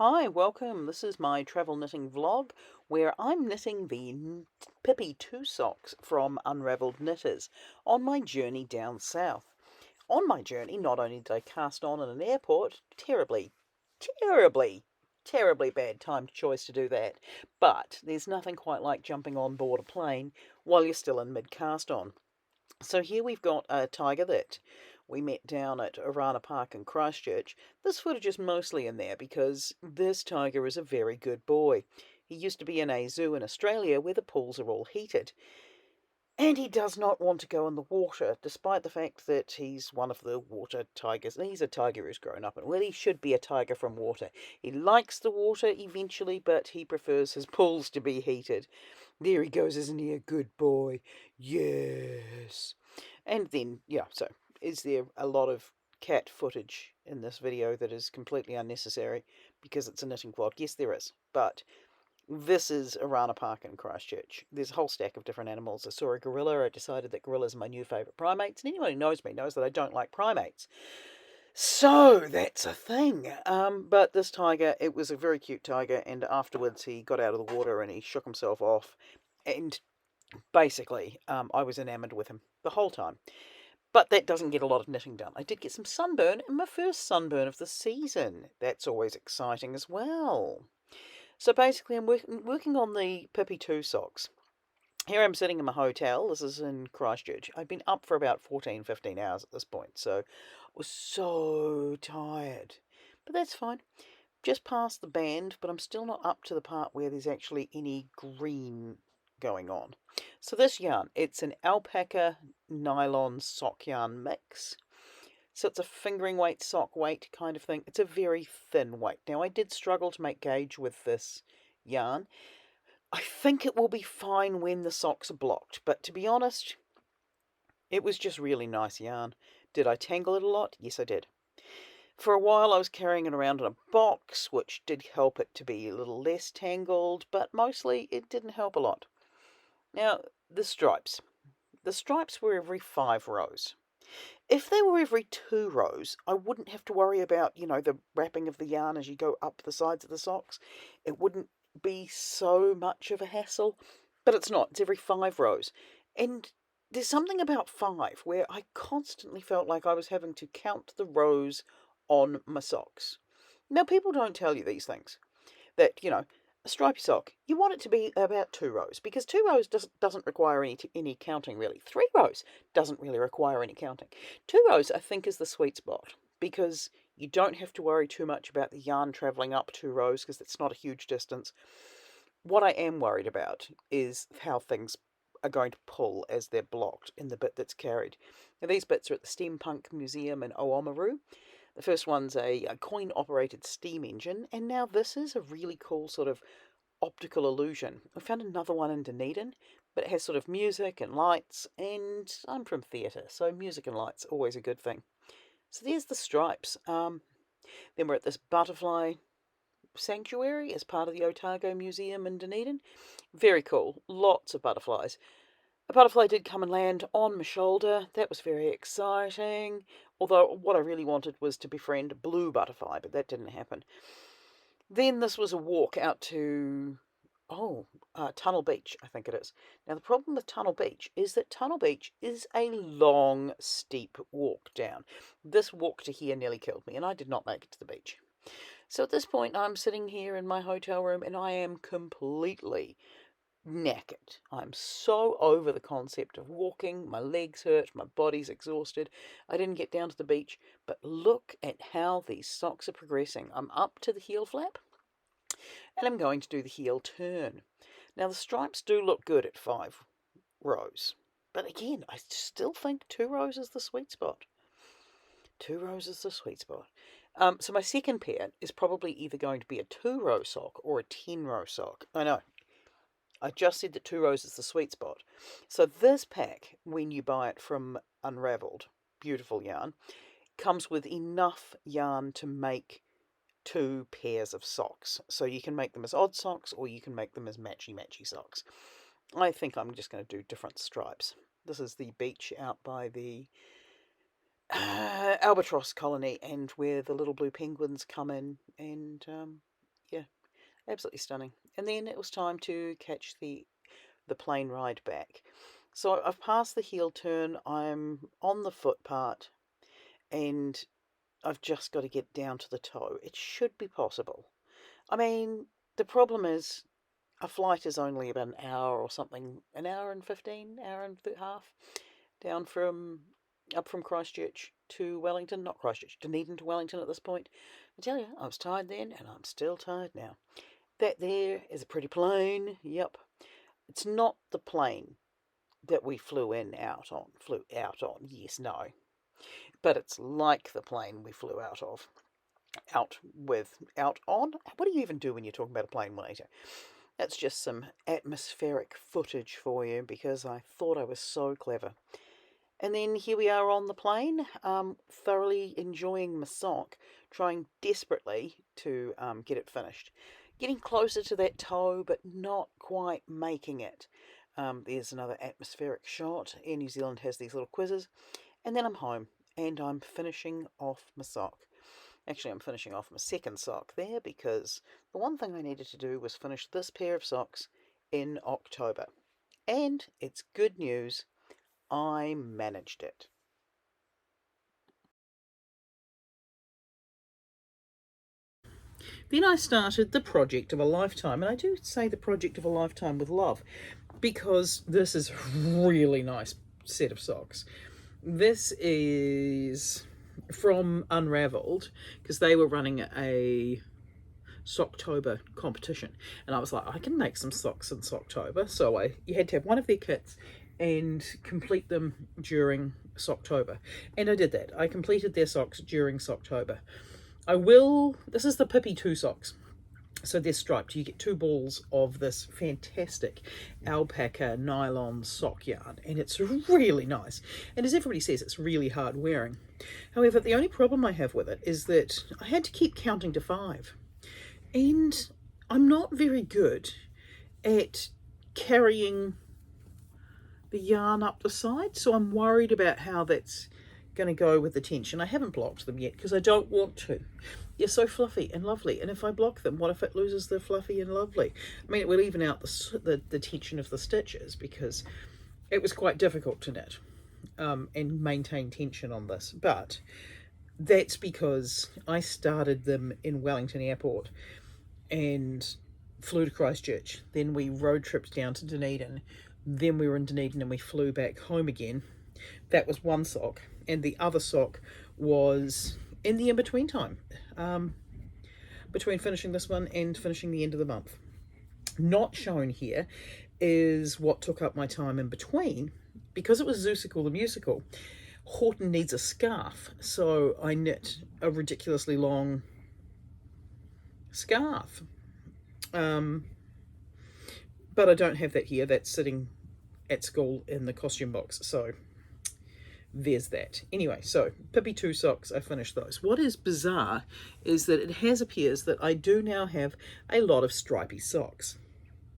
Hi, welcome. This is my travel knitting vlog where I'm knitting the Pippi 2 socks from Unravelled Knitters on my journey down south. On my journey, not only did I cast on in an airport, terribly, terribly bad timed choice to do that, but there's nothing quite like jumping on board a plane while you're still in mid cast on. So here we've got a tiger that we met down at Orana Park in Christchurch. This footage is mostly in there because this tiger is a very good boy. He used to be in a zoo in Australia where the pools are all heated. And he does not want to go in the water, despite the fact that he's one of the water tigers. And he's a tiger who's grown up, and well, he should be a tiger from water. He likes the water eventually, but he prefers his pools to be heated. There he goes, isn't he a good boy? Yes. And then, yeah, so is there a lot of cat footage in this video that is completely unnecessary because it's a knitting vlog? Yes, there is. But this is Orana Park in Christchurch. There's a whole stack of different animals. I saw a gorilla. I decided that gorillas are my new favourite primates. And anyone who knows me knows that I don't like primates. So that's a thing. But this tiger, it was a very cute tiger. And afterwards he got out of the water and he shook himself off. And basically, I was enamoured with him the whole time. But that doesn't get a lot of knitting done. I did get some sunburn, and my first sunburn of the season. That's always exciting as well. So basically, I'm working on the Pippi 2 socks. Here I'm sitting in my hotel. This is in Christchurch. I've been up for about 14, 15 hours at this point, so I was so tired. But that's fine. Just past the band, but I'm still not up to the part where there's actually any green going on. So this yarn, it's an alpaca nylon sock yarn mix. So it's a fingering weight, sock weight kind of thing. It's a very thin weight. Now, I did struggle to make gauge with this yarn. I think it will be fine when the socks are blocked, but to be honest, it was just really nice yarn. Did I tangle it a lot? Yes, I did. For a while I was carrying it around in a box, which did help it to be a little less tangled, but mostly it didn't help a lot. Now, the stripes. The stripes were every 5 rows. If they were every 2 rows, I wouldn't have to worry about, the wrapping of the yarn as you go up the sides of the socks. It wouldn't be so much of a hassle, but it's not. It's every 5 rows. And there's something about 5 where I constantly felt like I was having to count the rows on my socks. Now, people don't tell you these things. That, a stripy sock, you want it to be about 2 rows, because 2 rows doesn't require any counting, really. 3 rows doesn't really require any counting. 2 rows, I think, is the sweet spot, because you don't have to worry too much about the yarn travelling up 2 rows, because it's not a huge distance. What I am worried about is how things are going to pull as they're blocked in the bit that's carried. Now, these bits are at the Steampunk Museum in Oamaru. The first one's a coin-operated steam engine, and now this is a really cool sort of optical illusion. I found another one in Dunedin, but it has sort of music and lights, and I'm from theatre, so music and lights always a good thing. So there's the stripes. Then we're at this butterfly sanctuary as part of the Otago Museum in Dunedin. Very cool. Lots of butterflies. A butterfly did come and land on my shoulder. That was very exciting. Although what I really wanted was to befriend a blue butterfly, but that didn't happen. Then this was a walk out to, Tunnel Beach, I think it is. Now, the problem with Tunnel Beach is that Tunnel Beach is a long, steep walk down. This walk to here nearly killed me, and I did not make it to the beach. So at this point, I'm sitting here in my hotel room, and I am completely knackered. I'm so over the concept of walking. My legs hurt, my body's exhausted. I didn't get down to the beach, but look at how these socks are progressing. I'm up to the heel flap, and I'm going to do the heel turn. Now, the stripes do look good at 5 rows, but again, I still think 2 rows is the sweet spot. 2 rows is the sweet spot. So my second pair is probably either going to be a 2-row sock or a 10-row sock. I know, I just said that 2 rows is the sweet spot. So this pack, when you buy it from Unravelled, beautiful yarn, comes with enough yarn to make 2 pairs of socks. So you can make them as odd socks or you can make them as matchy-matchy socks. I think I'm just going to do different stripes. This is the beach out by the albatross colony, and where the little blue penguins come in and Absolutely stunning. And then it was time to catch the plane ride back. So I've passed the heel turn, I'm on the foot part, and I've just got to get down to the toe. It should be possible. I mean, the problem is a flight is only about an hour or something, an hour and 15, hour and half, down from up from Christchurch to Wellington, not Christchurch, Dunedin to Wellington at this point. I tell you, I was tired then, and I'm still tired now. That there is a pretty plane. Yep, it's not the plane that we flew out on. Yes, no, but it's like the plane we flew out of, out on. What do you even do when you're talking about a plane, Juanita? That's just some atmospheric footage for you because I thought I was so clever. And then here we are on the plane, thoroughly enjoying my sock, trying desperately to get it finished. Getting closer to that toe, but not quite making it. There's another atmospheric shot. Air New Zealand has these little quizzes. And then I'm home, and I'm finishing off my sock. Actually, I'm finishing off my second sock there because the one thing I needed to do was finish this pair of socks in October. And it's good news, I managed it. Then I started the project of a lifetime, and I do say the project of a lifetime with love because this is a really nice set of socks. This is from Unraveled because they were running a Socktober competition, and I was like, I can make some socks in Socktober. So you had to have one of their kits and complete them during Socktober, and I did that. I completed their socks during Socktober. This is the Pippi 2 socks. So they're striped. You get 2 balls of this fantastic alpaca nylon sock yarn, and it's really nice. And as everybody says, it's really hard wearing. However, the only problem I have with it is that I had to keep counting to 5. And I'm not very good at carrying the yarn up the side, so I'm worried about how that's going to go with the tension. I haven't blocked them yet because I don't want to. They're so fluffy and lovely, and if I block them, what if it loses the fluffy and lovely? I mean, it will even out the tension of the stitches because it was quite difficult to knit and maintain tension on this, but that's because I started them in Wellington Airport and flew to Christchurch. Then we road tripped down to Dunedin. Then we were in Dunedin and we flew back home again. That was one sock, and the other sock was in the in-between time, between finishing this one and finishing the end of the month. Not shown here is what took up my time in between. Because it was Zeusical the musical, Horton needs a scarf, so I knit a ridiculously long scarf. But I don't have that here. That's sitting at school in the costume box, so there's that. Anyway, so Pippi 2 socks, I finished those. What is bizarre is that it appears that I do now have a lot of stripy socks.